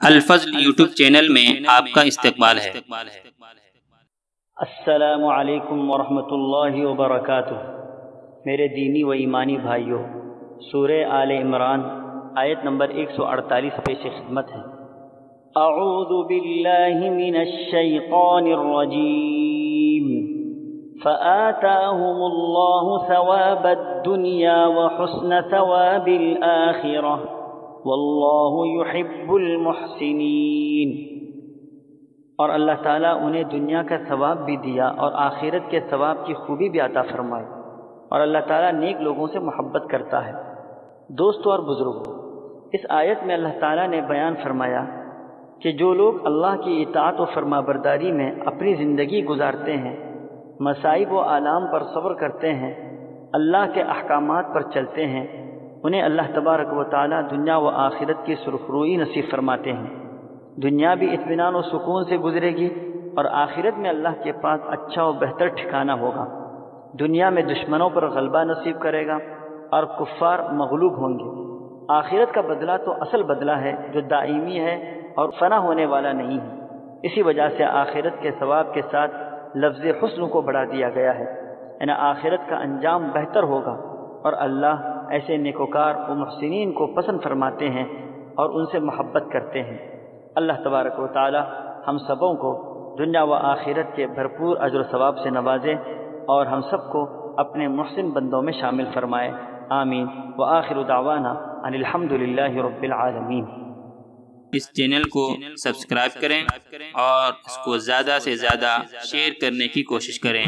الفضل YouTube channel میں آپ کا استقبال ہے۔ السلام علیکم ورحمۃ اللہ وبرکاتہ۔ میرے دینی و ایمانی بھائیوں، سورہ آل عمران آیت نمبر 148 پیش خدمت ہے۔ اعوذ باللہ من الشیطان الرجیم، فآتاہم اللہ ثواب الدنیا وحسن ثواب الآخرہ واللہ یحب المحسنین۔ اور اللہ تعالیٰ انہیں دنیا کا ثواب بھی دیا اور آخرت کے ثواب کی خوبی بھی عطا فرمائی، اور اللہ تعالیٰ نیک لوگوں سے محبت کرتا ہے۔ دوستو اور بزرگوں، اس آیت میں اللہ تعالیٰ نے بیان فرمایا کہ جو لوگ اللہ کی اطاعت و فرما برداری میں اپنی زندگی گزارتے ہیں، مصائب و آلام پر صبر کرتے ہیں، اللہ کے احکامات پر چلتے ہیں، انہیں اللہ تبارک و تعالیٰ دنیا و آخرت کی سرخروئی نصیب فرماتے ہیں۔ دنیا بھی اطمینان و سکون سے گزرے گی، اور آخرت میں اللہ کے پاس اچھا و بہتر ٹھکانہ ہوگا۔ دنیا میں دشمنوں پر غلبہ نصیب کرے گا اور کفار مغلوب ہوں گے۔ آخرت کا بدلہ تو اصل بدلہ ہے جو دائمی ہے اور فنا ہونے والا نہیں ہے۔ اسی وجہ سے آخرت کے ثواب کے ساتھ لفظ حسن کو بڑھا دیا گیا ہے، یعنی آخرت کا انجام بہتر ہوگا، اور اللہ ایسے نیکوکار و محسنین کو پسند فرماتے ہیں اور ان سے محبت کرتے ہیں۔ اللہ تبارک و تعالی ہم سبوں کو دنیا و آخرت کے بھرپور اجر و ثواب سے نوازے اور ہم سب کو اپنے محسن بندوں میں شامل فرمائے، آمین۔ وآخر دعوانا ان الحمد للہ رب العالمین۔ اس چینل کو سبسکرائب کریں اور اس کو زیادہ سے زیادہ شیئر کرنے کی کوشش کریں۔